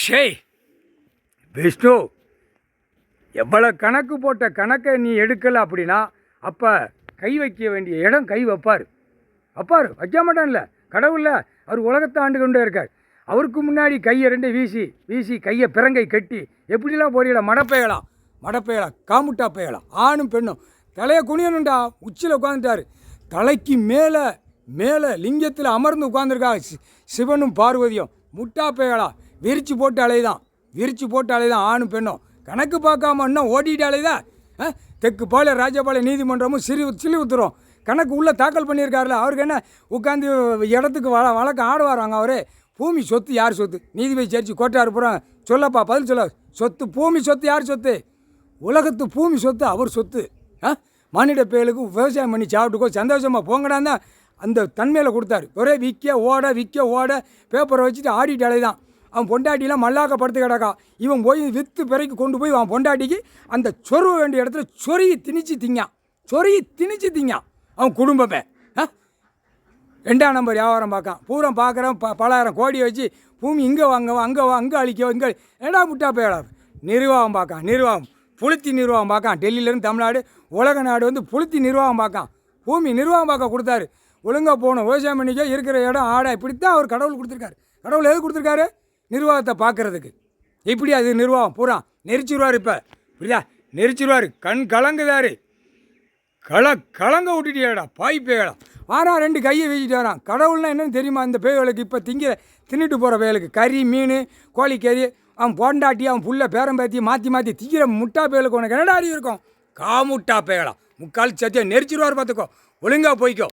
ஷேய் விஷ்ணு, எவ்வளோ கணக்கு போட்ட கணக்கை நீ எடுக்கலை அப்படின்னா அப்போ கை வைக்க வேண்டிய இடம் கை வைப்பார். வைக்க மாட்டான்ல கடவுளில். அவர் உலகத்தை ஆண்டு கொண்டே இருக்கார். அவருக்கு முன்னாடி கையை ரெண்டு வீசி வீசி கையை பிறங்கை கட்டி எப்படிலாம் போறீங்களா? மடப்பையலாம் காமுட்டா பேயலாம். ஆணும் பெண்ணும் தலையை குனியணுண்டா. உச்சியில் உட்காந்துட்டார். தலைக்கு மேலே மேலே லிங்கத்தில் அமர்ந்து உட்காந்துருக்காங்க சிவனும் பார்வதியும். முட்டா பேயலாம். விரிச்சு போட்டு அலைதான் ஆணும் பெண்ணும். கணக்கு பார்க்காம இன்னும் ஓடிட்டு அலைதான். தெற்கு பாளைய ராஜபாளைய நீதிமன்றமும் சிலிவுத்துறோம் கணக்கு உள்ளே தாக்கல் பண்ணியிருக்காருல. அவருக்கு என்ன உட்காந்து இடத்துக்கு வழக்கம் ஆடுவாராங்க அவர். பூமி சொத்து யார் சொத்து? நீதிபதி சேர்ச்சி கோட்டார் புறம் சொல்லப்பா, பதில் சொல்ல. சொத்து பூமி சொத்து யார் சொத்து? உலகத்து பூமி சொத்து அவர் சொத்து. மானிட பேலுக்கு விவசாயம் பண்ணி சாப்பிட்டுக்கோ, சந்தோஷமாக போங்கடான் தான் அந்த தன்மையில் கொடுத்தாரு. ஒரே விற்க ஓட பேப்பரை வச்சுட்டு ஆடிட்டு அலைதான். அவன் பொண்டாட்டிலாம் மல்லாக்க படுத்து கிடக்கா. இவன் போய் விற்று பிறகு கொண்டு போய் அவன் பொண்டாட்டிக்கு அந்த சொருவ வேண்டிய இடத்துல சொருகி திணிச்சு திங்கான் அவன் குடும்பமே. 2ஆம் நம்பர் வியாபாரம் பார்க்கான். பூரா பார்க்குறான். பலாயிரம் கோடி வச்சு பூமி இங்கே வாங்கவா அங்கே அழிக்கவா இங்கே ஏடா முட்டா போயிடாது. நிர்வாகம் புளுத்தி நிர்வாகம் பார்க்கான். டெல்லியிலேருந்து தமிழ்நாடு உலக நாடு வந்து புளுத்தி நிர்வாகம் பார்க்கான். பூமி நிர்வாகம் பார்க்க கொடுத்தாரு. ஒழுங்காக போகணும், விவசாயம் பண்ணிக்க, இருக்கிற இடம் ஆடா. இப்படித்தான் அவர் கடவுள் கொடுத்துருக்காரு. கடவுள் எது கொடுத்துருக்காரு? நிர்வாகத்தை பார்க்குறதுக்கு. இப்படி அது நிர்வாகம் பூரா நெரிச்சிருவார். இப்போ இப்படியா நெரிச்சிருவார். கண் கலங்குதாரு. கலங்க விட்டுட்டியாடா பாய் பேயடா. வாரா 2 கையை வீசிட்டு வரான். கடவுள்னா என்னன்னு தெரியுமா? இந்த பேய்களுக்கு இப்போ தின்னுட்டு போகிற பேய்களுக்கு கறி மீன் கோழிக்கறி அவன் பொண்டாட்டி அவன் புள்ள பேரம்பேத்தி மாற்றி திங்கிற முட்டா பேய்களுக்கு உனக்கு என்னடா அறிவு இருக்கும்? காமுட்டா பேயலாம். முக்கால் சத்தியம் நெரிச்சிருவார் பார்த்துக்கோ. ஒழுங்காக போய்க்கோ.